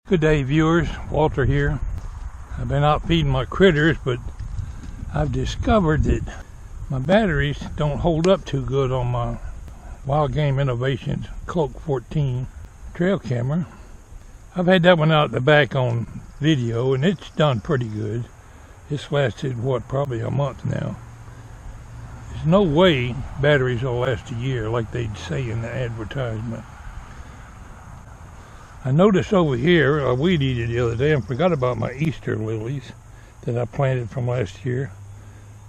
Good day, viewers. Walter here. I've been out feeding my critters, but I've discovered that my batteries don't hold up too good on my Wildgame Innovations Cloak 14 trail camera. I've had that one out the back on video, and it's done pretty good. It's lasted, probably a month now. There's no way batteries will last a year like they'd say in the advertisement. I noticed over here, I weed eated the other day and forgot about my Easter lilies that I planted from last year.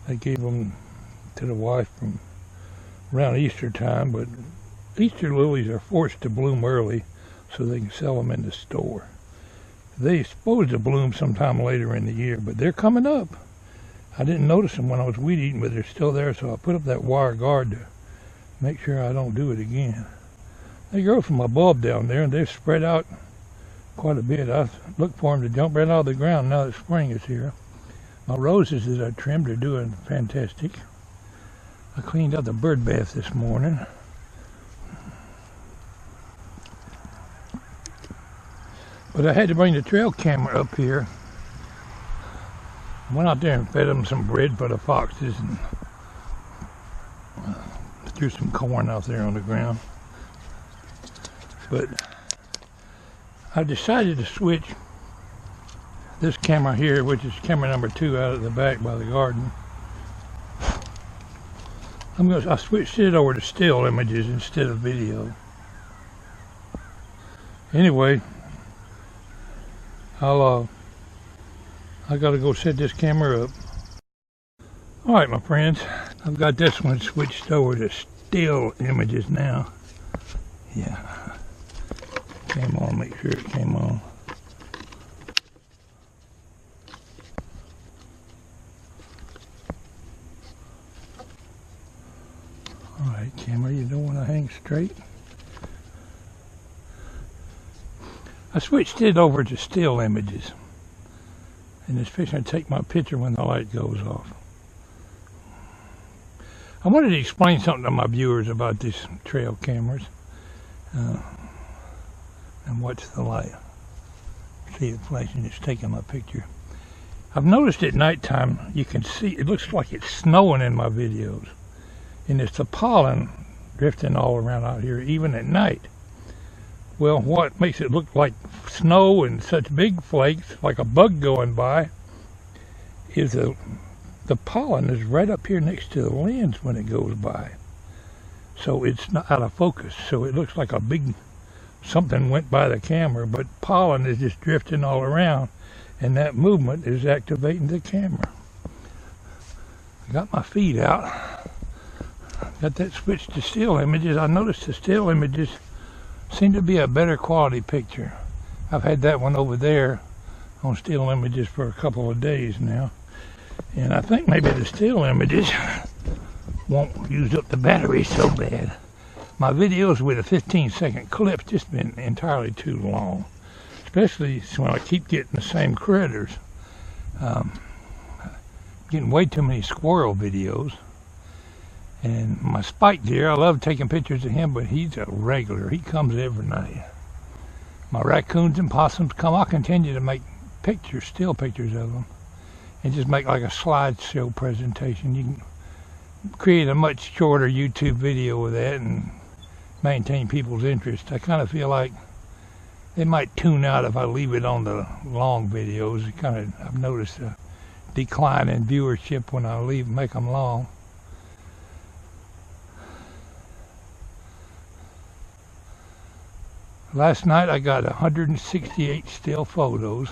I gave them to the wife from around Easter time, but Easter lilies are forced to bloom early so they can sell them in the store. They're supposed to bloom sometime later in the year, but they're coming up. I didn't notice them when I was weed eating, but they're still there, so I put up that wire guard to make sure I don't do it again. They grow from my bulb down there, and they've spread out quite a bit. I look for them to jump right out of the ground now that spring is here. My roses that I trimmed are doing fantastic. I cleaned out the bird bath this morning. But I had to bring the trail camera up here. I went out there and fed them some bread for the foxes and threw some corn out there on the ground. But I decided to switch this camera here, which is camera number 2 out of the back by the garden. I switched it over to still images instead of video. Anyway, I gotta go set this camera up. Alright, my friends, I've got this one switched over to still images now. Yeah. Came on, make sure it came on. Alright, camera, you don't want to hang straight. I switched it over to still images. And it's fixing to take my picture when the light goes off. I wanted to explain something to my viewers about these trail cameras. And watch the light. See it flashing, it's taking my picture. I've noticed at nighttime, you can see, it looks like it's snowing in my videos. And it's the pollen drifting all around out here, even at night. Well, what makes it look like snow and such big flakes, like a bug going by, is the pollen is right up here next to the lens when it goes by. So it's not out of focus, so it looks like a big something went by the camera, but pollen is just drifting all around, and that movement is activating the camera. I got my feet out. Got that switched to still images. I noticed the still images seem to be a better quality picture. I've had that one over there on still images for a couple of days now, and I think maybe the still images won't use up the battery so bad. My videos with a 15-second clip just been entirely too long, especially when I keep getting the same critters. Getting way too many squirrel videos. And my spike deer, I love taking pictures of him, but he's a regular. He comes every night. My raccoons and possums come. I'll continue to make pictures, still pictures of them, and just make like a slideshow presentation. You can create a much shorter YouTube video with that and maintain people's interest. I kind of feel like they might tune out if I leave it on the long videos. I've noticed a decline in viewership when I make them long. Last night I got 168 still photos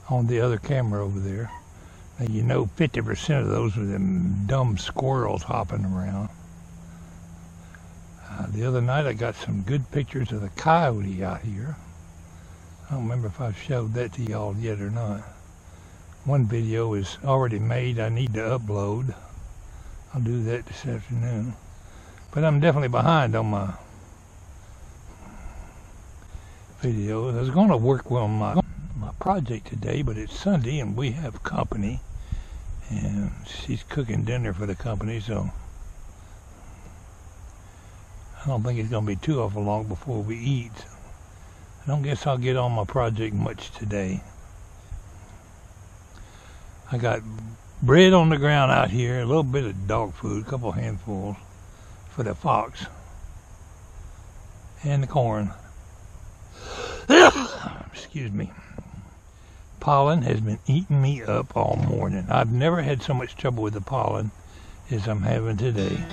on the other camera over there. And 50% of those were them dumb squirrels hopping around. The other night I got some good pictures of the coyote out here. I don't remember if I've showed that to y'all yet or not. One video is already made, I need to upload. I'll do that this afternoon. But I'm definitely behind on my videos. I was going to work on my project today, but it's Sunday and we have company. And she's cooking dinner for the company, so I don't think it's going to be too awful long before we eat. I don't guess I'll get on my project much today. I got bread on the ground out here, a little bit of dog food, a couple handfuls for the fox, and the corn. Excuse me. Pollen has been eating me up all morning. I've never had so much trouble with the pollen as I'm having today.